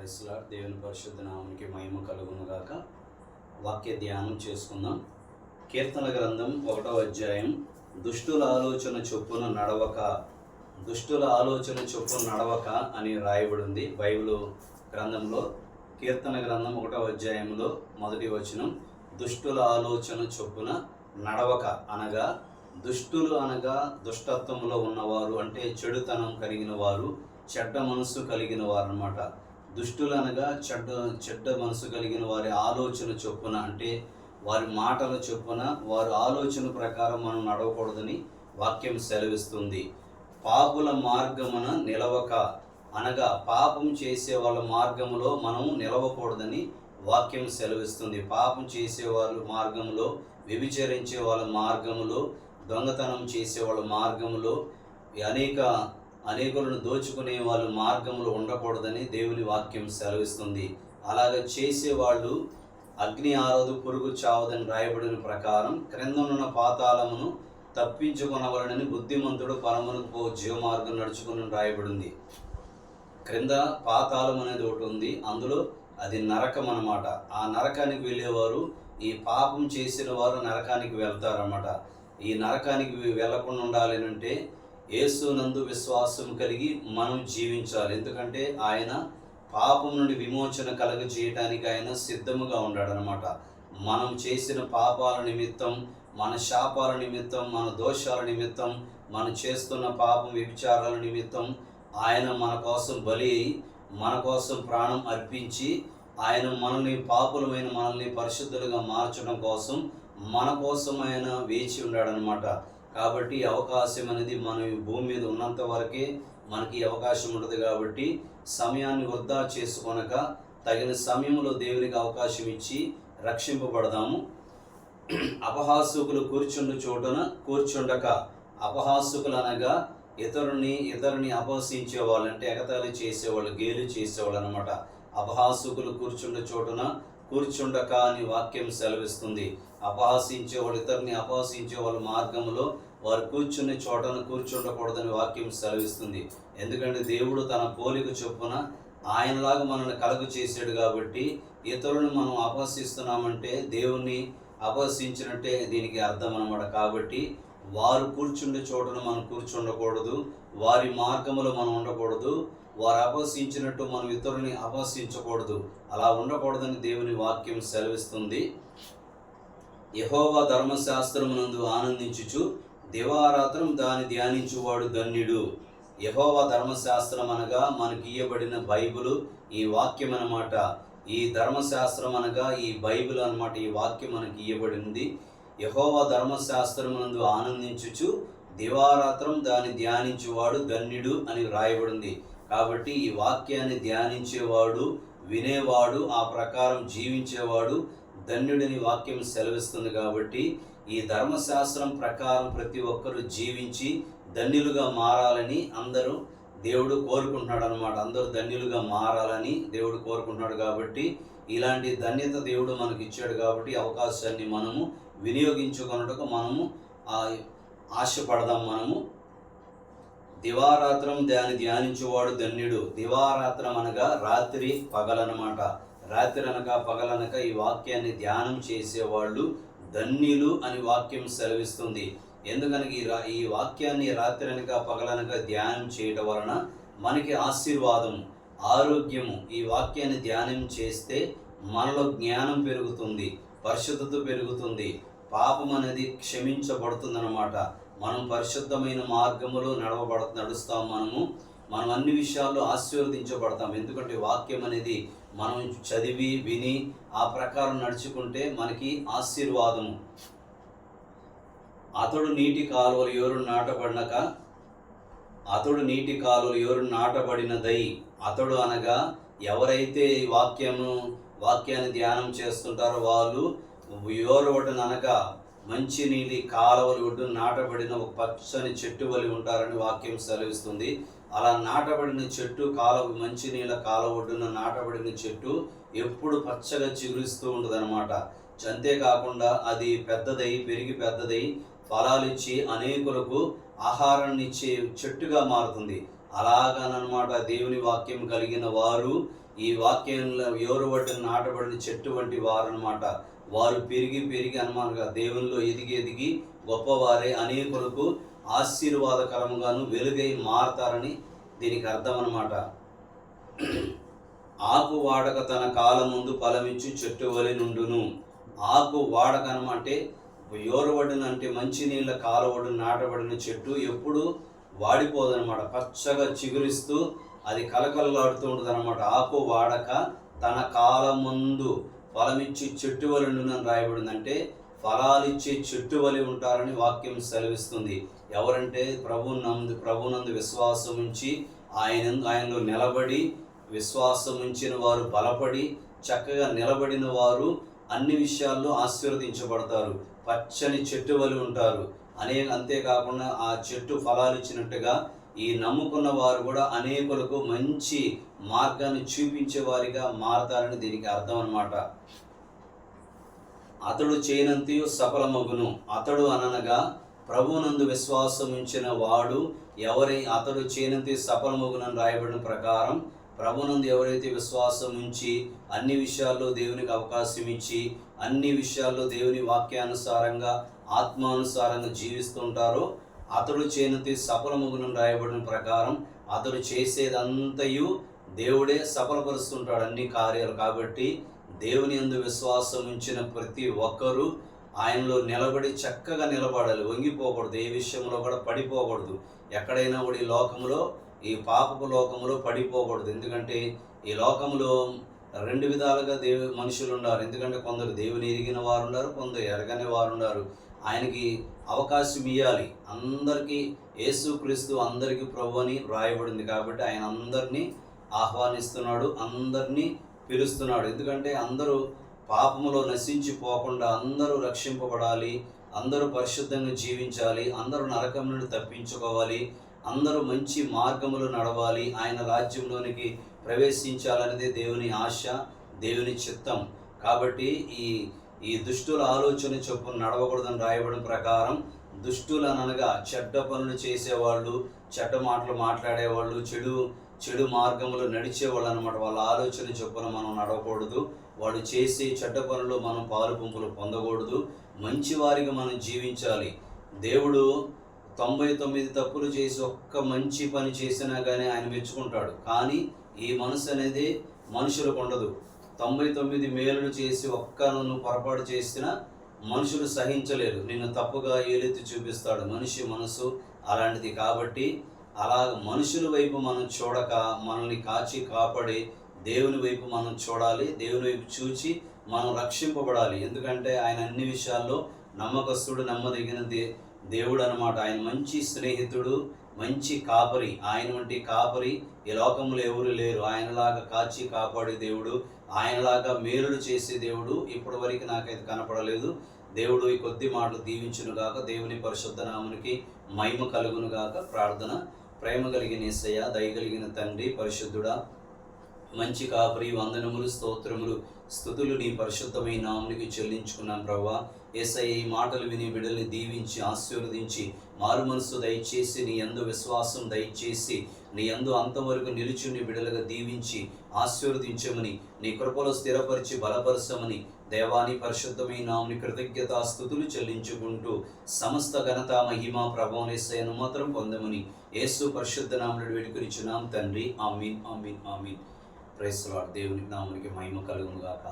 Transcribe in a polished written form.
Price lord. దేవుని పరిశుద్ధ నామానికి మహిమ కలుగును గాక. వాక్య ధ్యానం చేసుకుందాం. కీర్తన గ్రంథం 1వ అధ్యాయం. దుష్టుల ఆలోచన చొప్పున నడవక, దుష్టుల ఆలోచన చొప్పున నడవక అని రాయబడింది బైబిల్ గ్రంథంలో. కీర్తన గ్రంథం 1వ అధ్యాయంలో మొదటి వచనం, దుష్టుల ఆలోచన చొప్పున నడవక అనగా, దుష్టులు అనగా దుష్టత్వంలో ఉన్నవారు, అంటే చెడుతనం కలిగిన వారు, చెడ్డ మనసు కలిగిన వారు అన్నమాట. దుష్టులు అనగా చెడ్డ మనసు కలిగిన వారి ఆలోచన చొప్పున, అంటే వారి మాటల చొప్పున, వారి ఆలోచన ప్రకారం మనం నడవకూడదని వాక్యం సెలవిస్తుంది. పాపుల మార్గమున నిలవక అనగా, పాపం చేసే వాళ్ళ మార్గంలో మనం నిలవకూడదని వాక్యం సెలవిస్తుంది. పాపం చేసే వాళ్ళ మార్గంలో, వ్యభిచరించే వాళ్ళ మార్గంలో, దొంగతనం చేసే వాళ్ళ మార్గంలో, అనేకులను దోచుకునే వాళ్ళ మార్గంలో ఉండకూడదని దేవుని వాక్యం సెలవిస్తుంది. అలాగ చేసేవాళ్ళు అగ్ని ఆరదు, పురుగు చావదని రాయబడిన ప్రకారం క్రిందనున్న పాతాళమును తప్పించుకొనవలనని బుద్ధిమంతుడు పరమునకు పో జీవమార్గం నడుచుకుని రాయబడింది. క్రింద పాతాళం అనేది ఒకటి ఉంది, అందులో అది నరకం అన్నమాట. ఆ నరకానికి వెళ్ళేవారు, ఈ పాపం చేసిన వారు నరకానికి వెళ్తారన్నమాట. ఈ నరకానికి వెళ్లకుండా ఉండాలి అంటే యేసునందు విశ్వాసం కలిగి మనం జీవించాలి. ఎందుకంటే ఆయన పాపం నుండి విమోచన కలుగజేయడానికి ఆయన సిద్ధముగా ఉన్నాడనమాట. మనం చేసిన పాపాల నిమిత్తం, మన శాపాల నిమిత్తం, మన దోషాల నిమిత్తం, మనం చేస్తున్న పాపం వ్యభిచారాల నిమిత్తం ఆయన మన కోసం బలి అయి, మన కోసం ప్రాణం అర్పించి, ఆయన పాపులమైన మనల్ని పరిశుద్ధులుగా మార్చడం కోసం, మన కోసం ఆయన వేచి ఉన్నాడనమాట. కాబట్టి అవకాశం అనేది మనం ఈ భూమి మీద ఉన్నంత వరకే మనకి అవకాశం ఉంటుంది. కాబట్టి సమయాన్ని వృధా చేసుకొనక తగిన సమయంలో దేవునికి అవకాశం ఇచ్చి రక్షింపబడదాము. అపహాసుకులు కూర్చుండు చోటున కూర్చుండక, అపహాసుకులు అనగా ఇతరుని అపహసించే వాళ్ళు, అంటే ఎగతాళి చేసేవాళ్ళు, గేలు చేసేవాళ్ళు అనమాట. అపహాసుకులు కూర్చుండు చోటున కూర్చుండక అని వాక్యం సెలవిస్తుంది. అపహసించేవాళ్ళు, ఇతరుని అపహసించే వాళ్ళ మార్గంలో వారు కూర్చునే చోటను కూర్చుండకూడదని వాక్యం సెలవిస్తుంది. ఎందుకంటే దేవుడు తన పోలిక చొప్పున ఆయనలాగా మనల్ని కలుగు చేశాడు. కాబట్టి ఇతరులను మనం అపహసిస్తున్నామంటే దేవుణ్ణి అపహసించినట్టే దీనికి అర్థం అన్నమాట. కాబట్టి వారు కూర్చుండే చోటను మనం కూర్చుండకూడదు, వారి మార్గంలో మనం ఉండకూడదు, వారు అపహసించినట్టు మనం ఇతరుని అపహసించకూడదు. అలా ఉండకూడదని దేవుని వాక్యం సెలవిస్తుంది. యెహోవా ధర్మశాస్త్రమునందు ఆనందించుచు దివారాత్రం దాన్ని ధ్యానించువాడు ధన్యుడు. యెహోవా ధర్మశాస్త్రం అనగా మనకి ఇయ్యబడిన బైబిల్, ఈ వాక్యం అన్నమాట. ఈ ధర్మశాస్త్రం అనగా ఈ బైబిల్ అన్నమాట. ఈ వాక్యం మనకి ఇయ్యబడింది. యెహోవా ధర్మశాస్త్రమునందు ఆనందించుచు దివారాత్రం దాన్ని ధ్యానించువాడు ధన్యుడు అని రాయబడింది. కాబట్టి ఈ వాక్యాన్ని ధ్యానించేవాడు, వినేవాడు, ఆ ప్రకారం జీవించేవాడు ధన్యుడిని వాక్యం సెలవిస్తుంది. కాబట్టి ఈ ధర్మశాస్త్రం ప్రకారం ప్రతి ఒక్కరూ జీవించి ధన్యులుగా మారాలని దేవుడు కోరుకుంటున్నాడు అనమాట. అందరూ ధన్యులుగా మారాలని దేవుడు కోరుకుంటున్నాడు. కాబట్టి ఇలాంటి ధన్యత దేవుడు మనకి ఇచ్చాడు. కాబట్టి అవకాశాన్ని మనము వినియోగించుకున్నట్టుగా మనము ఆశపడదాం. మనము దివారాత్రం దాన్ని ధ్యానించేవాడు ధన్యుడు. దివారాత్రం అనగా రాత్రి పగలనమాట. రాత్రి అనగా పగలనక ఈ వాక్యాన్ని ధ్యానం చేసేవాళ్ళు ధన్యులు అని వాక్యం సెలవిస్తుంది. ఎందుకనగా ఈ వాక్యాన్ని రాత్రి అనక పగలనక ధ్యానం చేయడం వలన మనకి ఆశీర్వాదము, ఆరోగ్యము. ఈ వాక్యాన్ని ధ్యానం చేస్తే మనలో జ్ఞానం పెరుగుతుంది, పరిశుద్ధత పెరుగుతుంది, పాపం అనేది క్షమించబడుతుంది అన్నమాట. మనం పరిశుద్ధమైన మార్గములో నడుస్తాం. మనం అన్ని విషయాల్లో ఆశీర్వదించబడతాం. ఎందుకంటే వాక్యం అనేది మనం చదివి విని ఆ ప్రకారం నడుచుకుంటే మనకి ఆశీర్వాదము. అతడు నీటి కాలువలు ఎవరు నాటబడినదై, అతడు అనగా ఎవరైతే ఈ వాక్యాన్ని ధ్యానం చేస్తుంటారో వాళ్ళు యోరవటను అనగా మంచి నీటి కాలువలు ఒడ్డున నాటబడిన ఒక పచ్చని చెట్టు వలె ఉంటారని వాక్యం సెలవిస్తుంది. అలా నాటబడిన చెట్టు, మంచి నీళ్ళ కాలువ ఒడ్డున నాటబడిన చెట్టు ఎప్పుడు పచ్చగా చిగురిస్తూ ఉంటుంది అనమాట. అంతేకాకుండా అది పెరిగి పెద్దదై ఫలాలిచ్చి అనేకులకు ఆహారాన్ని ఇచ్చే చెట్టుగా మారుతుంది. అలాగనమాట దేవుని వాక్యం కలిగిన వారు ఈ వాక్యంలో ఎవరు పట్టిన నాటబడిన చెట్టు వంటి వారు అనమాట. వారు పెరిగి పెరిగి అనుమానంగా దేవునిలో ఎదిగి ఎదిగి గొప్పవారే అనేకులకు ఆశీర్వాదకరంగాను వెలుగై మారతారని దీనికి అర్థం అనమాట. ఆకు వాడక తన కాలం ముందు ఫలమిచ్చు చెట్టు వలె నుండును. ఆకు వాడక అంటే యోరవడిన అంటే మంచినీళ్ళ కాలవడిన నాటబడిన చెట్టు ఎప్పుడు వాడిపోదనమాట. పచ్చగా చిగురిస్తూ అది కలకలలాడుతూ ఉంటుంది అనమాట. ఆకు వాడక తన కాలం ముందు ఫలమిచ్చి చెట్టు వలె నుండునని రాయబడిందంటే ఫలాలిచ్చే చెట్టు వలె ఉంటారని వాక్యం సెలవిస్తుంది. ఎవరంటే ప్రభునందు విశ్వాసం ఉంచి ఆయనలో నిలబడి విశ్వాసం ఉంచిన వారు బలపడి చక్కగా నిలబడిన వారు అన్ని విషయాల్లో ఆశీర్వదించబడతారు. పచ్చని చెట్టు వలె ఉంటారు. అంతేకాకుండా ఆ చెట్టు ఫలాలు ఇచ్చినట్టుగా ఈ నమ్ముకున్న వారు కూడా అనేకులకు మంచి మార్గాన్ని చూపించే వారిగా మారతారని దీనికి అర్థం అన్నమాట. అతడు చేయనంతయు సఫలమగును. అతడు అనగా ప్రభువునందు విశ్వాసం ఉంచిన వాడు అతడు చేయనంతయు సఫలమగునని రాయబడిన ప్రకారం ప్రభువునందు ఎవరైతే విశ్వాసం ఉంచి అన్ని విషయాల్లో దేవునికి అవకాశం ఇచ్చి అన్ని విషయాల్లో దేవుని వాక్యానుసారంగా ఆత్మానుసారంగా జీవిస్తుంటారో అతడు చేయనంతయు సఫలమగునని రాయబడిన ప్రకారం అతడు చేసేదంతయు దేవుడే సఫలపరుస్తుంటాడు అన్ని కార్యాలు. కాబట్టి దేవుని యందు విశ్వాసం ఉంచిన ప్రతి ఒక్కరూ ఆయనలో నిలబడి చక్కగా నిలబడాలి. వంగిపోకూడదు, ఏ విషయంలో కూడా పడిపోకూడదు. ఎక్కడైనా కూడా ఈ లోకంలో ఈ పాపపు లోకంలో పడిపోకూడదు. ఎందుకంటే ఈ లోకంలో రెండు విధాలుగా మనుషులు ఉన్నారు. ఎందుకంటే కొందరు దేవుని ఎరిగిన వారు ఉన్నారు, కొందరు ఎరగని వారు ఉన్నారు. ఆయనకి అవకాశం ఇవ్వాలి. అందరికీ యేసుక్రీస్తు అందరికీ ప్రభు అని వ్రాయబడింది. కాబట్టి ఆయన అందరినీ ఆహ్వానిస్తున్నాడు, అందరినీ పిలుస్తున్నాడు. ఎందుకంటే అందరూ పాపములో నశించిపోకుండా అందరూ రక్షింపబడాలి, అందరూ పరిశుద్ధంగా జీవించాలి, అందరూ నరకం నుండి తప్పించుకోవాలి, అందరూ మంచి మార్గములు నడవాలి, ఆయన రాజ్యంలోనికి ప్రవేశించాలనేది దేవుని ఆశ, దేవుని చిత్తం. కాబట్టి ఈ దుష్టుల ఆలోచన చొప్పున నడవకూడదని రాయబడిన ప్రకారం దుష్టులనగా చెడ్డ పనులు చేసేవాళ్ళు, చెడ్డ మాటలు మాట్లాడేవాళ్ళు, చెడు మార్గంలో నడిచేవాళ్ళు అనమాట. వాళ్ళ ఆలోచన చొప్పున మనం నడవకూడదు. వాడు చేసే చెడ్డ పనులు మనం పాలు పంపులు పొందకూడదు. మంచివారిగా మనం జీవించాలి. దేవుడు 99 తప్పులు చేసి ఒక్క మంచి పని చేసినా కానీ ఆయన మెచ్చుకుంటాడు. కానీ ఈ మనసు అనేది మనుషులకు ఉండదు. 99 మేలులు చేసి ఒక్కను పొరపాటు చేసినా మనుషులు సహించలేరు, నిన్ను తప్పుగా ఏలెత్తి చూపిస్తాడు. మనిషి మనసు అలాంటిది. కాబట్టి అలా మనుషుల వైపు మనం చూడక మనల్ని కాచి కాపాడే దేవుని వైపు మనం చూడాలి. దేవుని వైపు చూచి మనం రక్షింపబడాలి. ఎందుకంటే ఆయన అన్ని విషయాల్లో నమ్మకస్తుడు, నమ్మదగిన దేవుడు అనమాట. ఆయన మంచి స్నేహితుడు, మంచి కాపరి. ఆయన వంటి కాపరి ఈ లోకంలో ఎవరు లేరు. ఆయనలాగా కాచి కాపాడే దేవుడు, ఆయనలాగా మేలుడు చేసే దేవుడు ఇప్పటి వరకు నాకైతే కనపడలేదు. దేవుడు ఈ కొద్ది మాటలు దీవించును గాక. దేవుని పరిశుద్ధ నామునికి మహిమ కలుగును గాక. ప్రార్థన. ప్రేమ కలిగిన యేసయ్య, దయ కలిగిన తండ్రి, పరిశుద్ధుడా, మంచి కాపరి, వందనములు, స్తోత్రములు, స్తుతులు నీ పరిశుద్ధమైన నామునికి చెల్లించుకున్నాం ప్రభువా. యేసయ్య, ఈ మాటలు విని బిడ్డల్ని దీవించి ఆశీర్వదించి మారు మనసు దయచేసి నీ యందు విశ్వాసం దయచేసి నీ యందు అంతవరకు నిలుచుని బిడ్డలుగా దీవించి ఆశీర్వదించమని నీ కృపలో స్థిరపరిచి బలపరచమని దేవాని పరిశుద్ధమైన నాముని కృతజ్ఞతా స్తుతులు చెల్లించుకుంటూ సమస్త ఘనత మహిమ ప్రభావం యేసయ్యను మాత్రం పొందమని యేసు పరిశుద్ధ నామములో వేడుకొనిచున్నాం తండ్రి. ఆమీన్, ఆమీన్, ఆమీన్. Praise the Lord. దేవుని నామమునికి మహిమ కలుగును గాక.